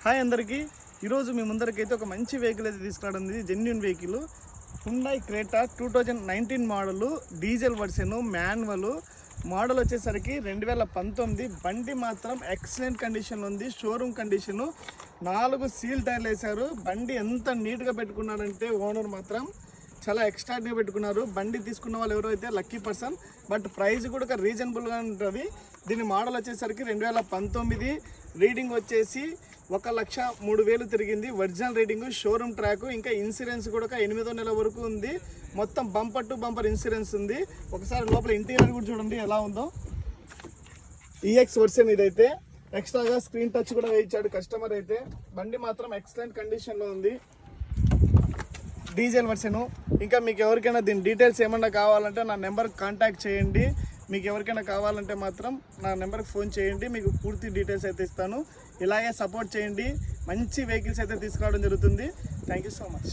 Hi అందరికీ, ఈరోజు మీ ముందరికైతే ఒక మంచి వెహికల్ అయితే తీసుకురావడం genuine vehicle Hyundai Creta 2019 model diesel version manual model వచ్చేసరికి 2019. బండి మాత్రం ఎక్సలెంట్ కండిషన్లో ఉంది, షోరూమ్ కండిషను. 4 సీల్ టైర్లు వేశారు. బండి ఎంత నీట్గా పెట్టుకున్నారంటే ఓనర్ మాత్రం చాలా ఎక్స్ట్రాగా పెట్టుకున్నారు. బండి తీసుకున్న వాళ్ళు ఎవరో అయితే లక్కీ పర్సన్. బట్ ప్రైస్ కూడా రీజనబుల్గా ఉంటుంది. దీని మోడల్ వచ్చేసరికి 2019, రీడింగ్ వచ్చేసి 1,03,000 తిరిగింది. ఒరిజినల్ రీడింగ్, షోరూమ్ ట్రాక్, ఇంకా ఇన్సూరెన్స్ కూడా 8వ నెల వరకు ఉంది. మొత్తం బంపర్ టు బంపర్ ఇన్సూరెన్స్ ఉంది. ఒకసారి లోపల ఇంటీరియర్ కూడా చూడండి ఎలా ఉందో. ఈఎక్స్ వర్షన్ ఇదైతే ఎక్స్ట్రాగా స్క్రీన్ టచ్ కూడా వేయించాడు కస్టమర్ అయితే. బండి మాత్రం ఎక్సలెంట్ కండిషన్లో ఉంది, డీజిల్ వర్షను. ఇంకా మీకు ఎవరికైనా దీని డీటెయిల్స్ ఏమన్నా కావాలంటే నా నెంబర్కి కాంటాక్ట్ చేయండి. మీకు ఎవరికైనా కావాలంటే మాత్రం నా నెంబర్కి ఫోన్ చేయండి, మీకు పూర్తి డీటెయిల్స్ అయితే ఇస్తాను. ఇలాగే సపోర్ట్ చేయండి, మంచి వెహికల్స్ అయితే తీసుకురావడం జరుగుతుంది. Thank you so much.